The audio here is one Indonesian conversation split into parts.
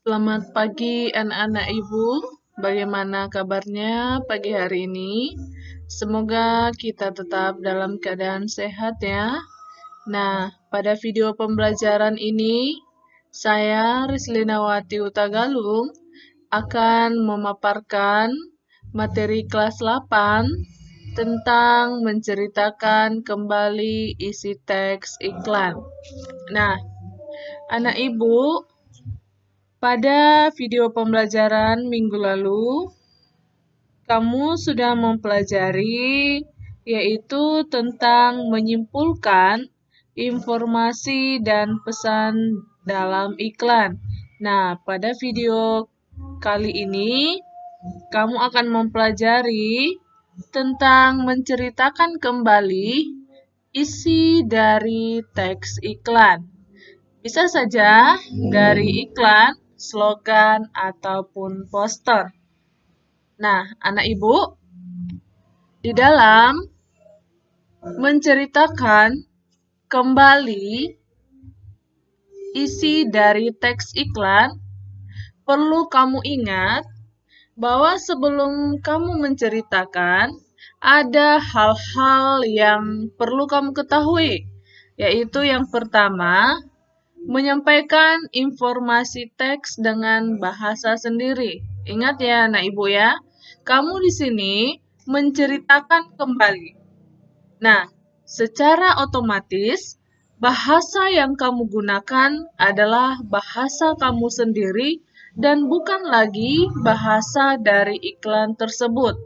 Selamat pagi anak-anak ibu, bagaimana kabarnya pagi hari ini? Semoga kita tetap dalam keadaan sehat ya. Nah, pada video pembelajaran ini, saya Rislinawati Utagalung akan memaparkan materi kelas 8 tentang menceritakan kembali isi teks iklan. Nah, anak ibu, pada video pembelajaran minggu lalu, kamu sudah mempelajari yaitu tentang menyimpulkan informasi dan pesan dalam iklan. Nah, pada video kali ini, kamu akan mempelajari tentang menceritakan kembali isi dari teks iklan. Bisa saja dari iklan, slogan, ataupun poster. Nah, anak ibu, di dalam menceritakan kembali isi dari teks iklan, perlu kamu ingat bahwa sebelum kamu menceritakan, ada hal-hal yang perlu kamu ketahui, yaitu yang pertama, menyampaikan informasi teks dengan bahasa sendiri. Ingat ya, anak ibu ya, kamu di sini menceritakan kembali. Nah, secara otomatis, bahasa yang kamu gunakan adalah bahasa kamu sendiri dan bukan lagi bahasa dari iklan tersebut.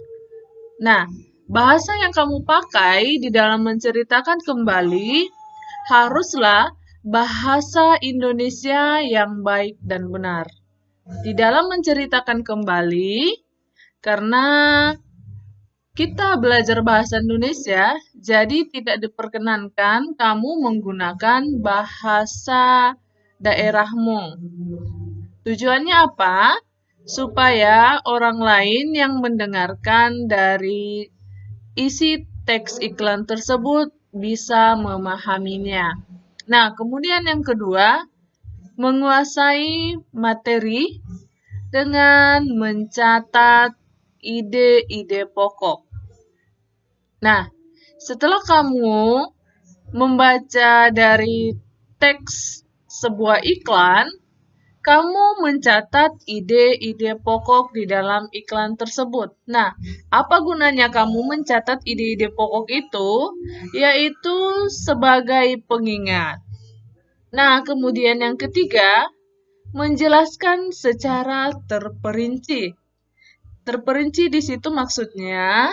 Nah, bahasa yang kamu pakai di dalam menceritakan kembali haruslah bahasa Indonesia yang baik dan benar. Di dalam menceritakan kembali, karena kita belajar bahasa Indonesia, jadi tidak diperkenankan kamu menggunakan bahasa daerahmu. Tujuannya apa? Supaya orang lain yang mendengarkan dari isi teks iklan tersebut bisa memahaminya. Nah, kemudian yang kedua, menguasai materi dengan mencatat ide-ide pokok. Nah, setelah kamu membaca dari teks sebuah iklan, kamu mencatat ide-ide pokok di dalam iklan tersebut. Nah, apa gunanya kamu mencatat ide-ide pokok itu? Yaitu sebagai pengingat. Nah, kemudian yang ketiga, menjelaskan secara terperinci. Terperinci di situ maksudnya,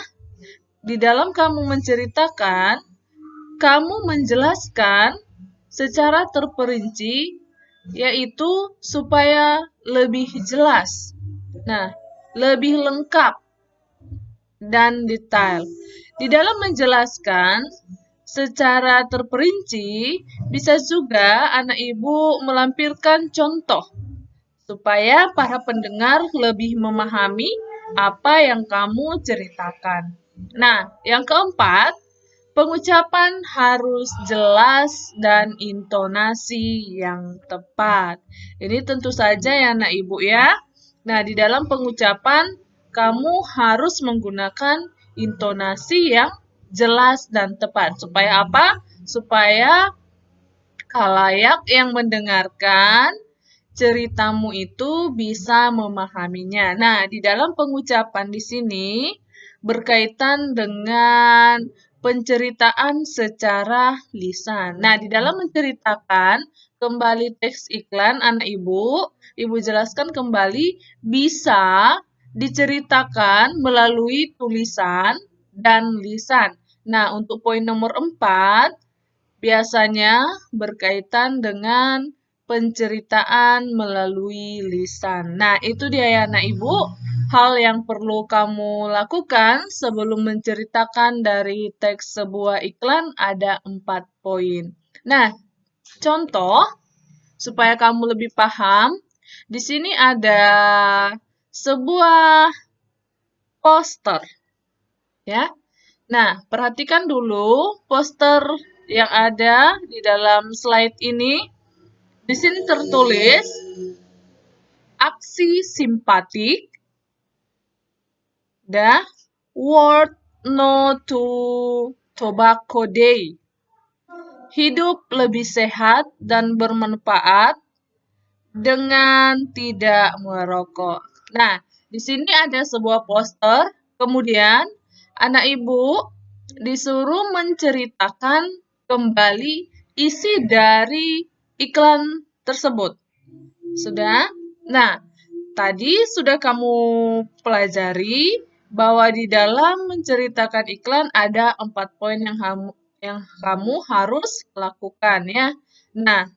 di dalam kamu menceritakan, kamu menjelaskan secara terperinci, yaitu supaya lebih jelas. Nah, lebih lengkap dan detail. Di dalam menjelaskan secara terperinci, bisa juga anak ibu melampirkan contoh supaya para pendengar lebih memahami apa yang kamu ceritakan. Nah, yang keempat, pengucapan harus jelas dan intonasi yang tepat. Ini tentu saja ya anak ibu ya. Nah, di dalam pengucapan kamu harus menggunakan intonasi yang jelas dan tepat. Supaya apa? Supaya khalayak yang mendengarkan ceritamu itu bisa memahaminya. Nah, di dalam pengucapan di sini berkaitan dengan penceritaan secara lisan. Nah, di dalam menceritakan kembali teks iklan anak ibu jelaskan kembali bisa diceritakan melalui tulisan dan lisan. Nah, untuk poin nomor 4, biasanya berkaitan dengan penceritaan melalui lisan. Nah, itu dia ya anak ibu, hal yang perlu kamu lakukan sebelum menceritakan dari teks sebuah iklan ada 4 poin. Nah, contoh supaya kamu lebih paham, di sini ada sebuah poster, ya. Nah, perhatikan dulu poster yang ada di dalam slide ini. Di sini tertulis aksi simpatik, the World No to Tobacco Day. Hidup lebih sehat dan bermanfaat dengan tidak merokok. Nah, di sini ada sebuah poster, kemudian anak ibu disuruh menceritakan kembali isi dari iklan tersebut. Sudah? Nah, tadi sudah kamu pelajari bahwa di dalam menceritakan iklan ada 4 poin yang kamu harus lakukan ya. Nah,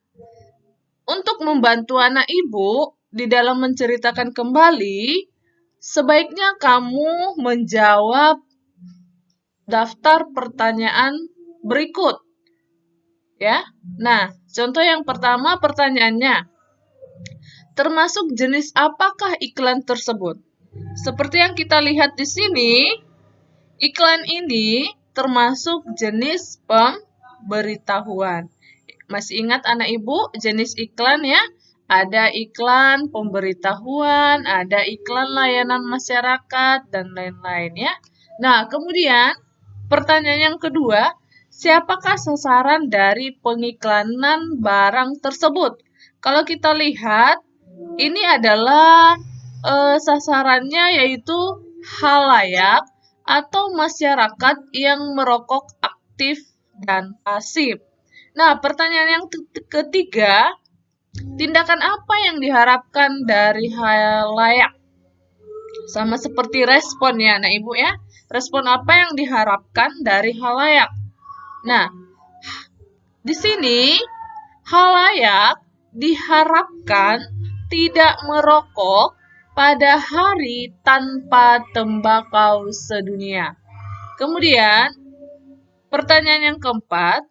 untuk membantu anak ibu di dalam menceritakan kembali, sebaiknya kamu menjawab daftar pertanyaan berikut. Ya. Nah, contoh yang pertama pertanyaannya, termasuk jenis apakah iklan tersebut? Seperti yang kita lihat di sini, iklan ini termasuk jenis pemberitahuan. Masih ingat anak ibu jenis iklan ya? Ada iklan pemberitahuan, ada iklan layanan masyarakat, dan lain-lain ya. Nah, kemudian pertanyaan yang kedua, siapakah sasaran dari pengiklanan barang tersebut? Kalau kita lihat, ini adalah sasarannya yaitu khalayak atau masyarakat yang merokok aktif dan pasif. Nah, pertanyaan yang ketiga, tindakan apa yang diharapkan dari khalayak? Sama seperti respon ya, anak ibu ya. Respon apa yang diharapkan dari khalayak? Nah, di sini khalayak diharapkan tidak merokok pada hari tanpa tembakau sedunia. Kemudian, pertanyaan yang keempat,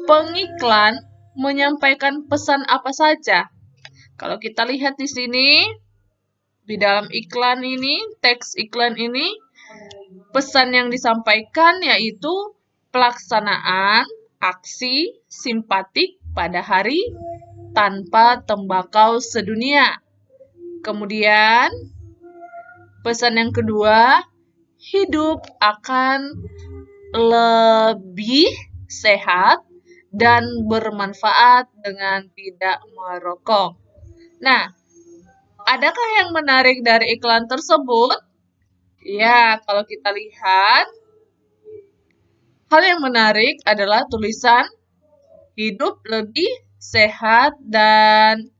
pengiklan menyampaikan pesan apa saja? Kalau kita lihat di sini, di dalam iklan ini, teks iklan ini, pesan yang disampaikan yaitu pelaksanaan aksi simpatik pada hari tanpa tembakau sedunia. Kemudian, pesan yang kedua, hidup akan lebih sehat dan bermanfaat dengan tidak merokok. Nah, adakah yang menarik dari iklan tersebut? Ya, kalau kita lihat, hal yang menarik adalah tulisan hidup lebih sehat dan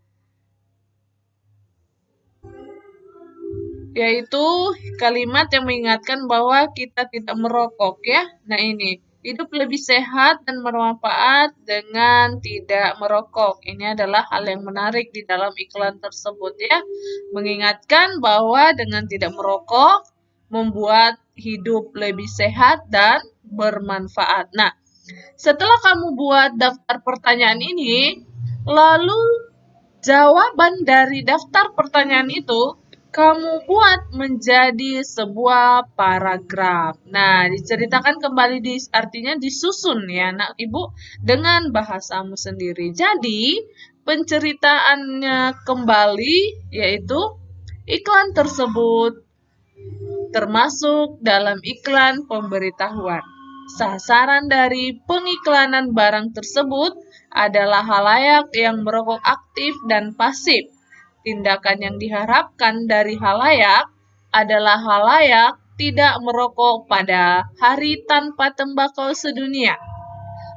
yaitu kalimat yang mengingatkan bahwa kita tidak merokok ya. Nah ini, hidup lebih sehat dan bermanfaat dengan tidak merokok. Ini adalah hal yang menarik di dalam iklan tersebut ya. Mengingatkan bahwa dengan tidak merokok membuat hidup lebih sehat dan bermanfaat. Nah, setelah kamu buat daftar pertanyaan ini, lalu jawaban dari daftar pertanyaan itu kamu buat menjadi sebuah paragraf. Nah, diceritakan kembali artinya disusun ya, anak ibu, dengan bahasamu sendiri. Jadi, penceritaannya kembali yaitu iklan tersebut termasuk dalam iklan pemberitahuan. Sasaran dari pengiklanan barang tersebut adalah khalayak yang merokok aktif dan pasif. Tindakan yang diharapkan dari khalayak adalah khalayak tidak merokok pada hari tanpa tembakau sedunia.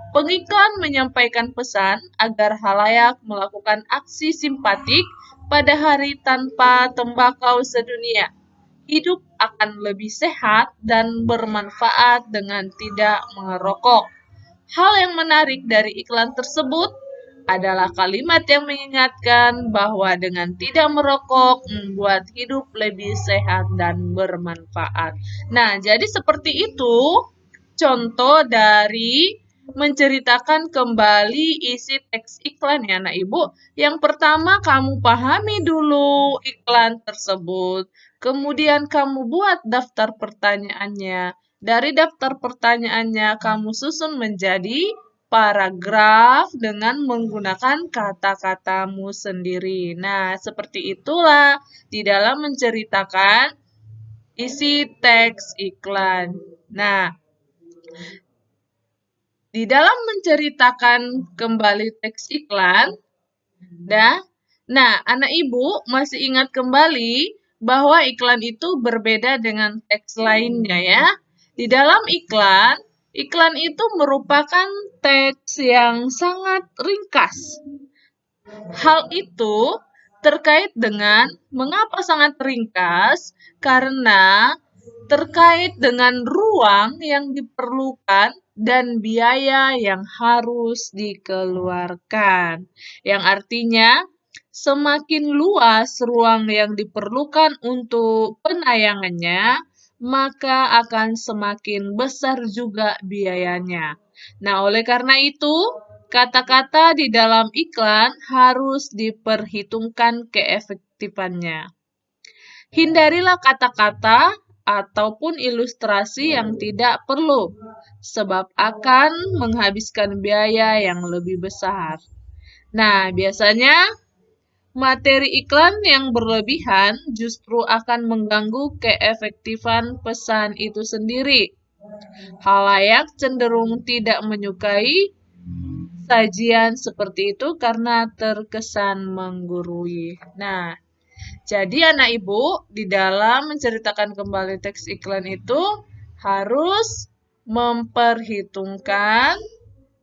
Pengiklan menyampaikan pesan agar khalayak melakukan aksi simpatik pada hari tanpa tembakau sedunia. Hidup akan lebih sehat dan bermanfaat dengan tidak merokok. Hal yang menarik dari iklan tersebut adalah kalimat yang mengingatkan bahwa dengan tidak merokok membuat hidup lebih sehat dan bermanfaat. Nah, jadi seperti itu contoh dari menceritakan kembali isi teks iklan ya anak ibu. Yang pertama kamu pahami dulu iklan tersebut. Kemudian kamu buat daftar pertanyaannya. Dari daftar pertanyaannya kamu susun menjadi paragraf dengan menggunakan kata-katamu sendiri. Nah, seperti itulah di dalam menceritakan isi teks iklan. Nah, di dalam menceritakan kembali teks iklan, nah, anak ibu masih ingat kembali bahwa iklan itu berbeda dengan teks lainnya ya. Di dalam iklan, iklan itu merupakan teks yang sangat ringkas. Hal itu terkait dengan mengapa sangat ringkas, karena terkait dengan ruang yang diperlukan dan biaya yang harus dikeluarkan. Yang artinya, semakin luas ruang yang diperlukan untuk penayangannya, maka akan semakin besar juga biayanya. Nah, oleh karena itu, kata-kata di dalam iklan harus diperhitungkan keefektifannya. Hindarilah kata-kata ataupun ilustrasi yang tidak perlu, sebab akan menghabiskan biaya yang lebih besar. Nah, biasanya materi iklan yang berlebihan justru akan mengganggu keefektifan pesan itu sendiri. Khalayak cenderung tidak menyukai sajian seperti itu karena terkesan menggurui. Nah, jadi anak ibu di dalam menceritakan kembali teks iklan itu harus memperhitungkan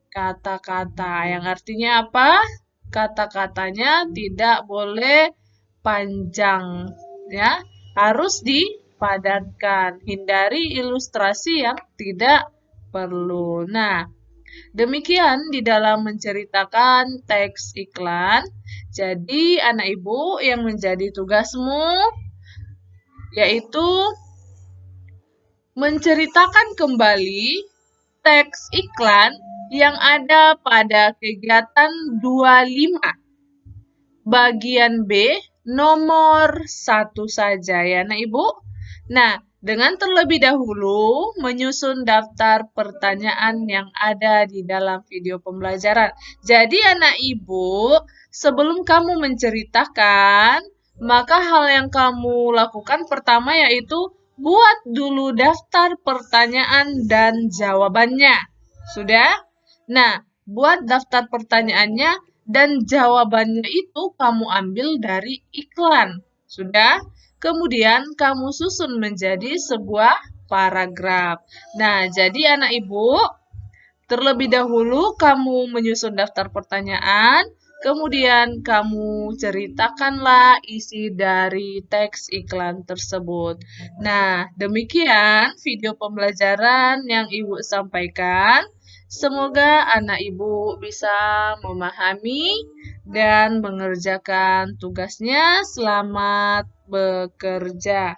kata-kata. Yang artinya apa? Kata-katanya tidak boleh panjang, ya. Harus dipadatkan. Hindari ilustrasi yang tidak perlu. Nah, demikian di dalam menceritakan teks iklan. Jadi, anak ibu yang menjadi tugasmu yaitu menceritakan kembali teks iklan yang ada pada kegiatan 25. Bagian B nomor 1 saja ya anak ibu. Nah, dengan terlebih dahulu menyusun daftar pertanyaan yang ada di dalam video pembelajaran. Jadi anak ibu, sebelum kamu menceritakan, maka hal yang kamu lakukan pertama yaitu buat dulu daftar pertanyaan dan jawabannya. Sudah? Nah, buat daftar pertanyaannya dan jawabannya itu kamu ambil dari iklan. Sudah? Kemudian kamu susun menjadi sebuah paragraf. Nah, jadi anak ibu, terlebih dahulu kamu menyusun daftar pertanyaan, kemudian kamu ceritakanlah isi dari teks iklan tersebut. Nah, demikian video pembelajaran yang ibu sampaikan. Semoga anak ibu bisa memahami dan mengerjakan tugasnya. Selamat bekerja.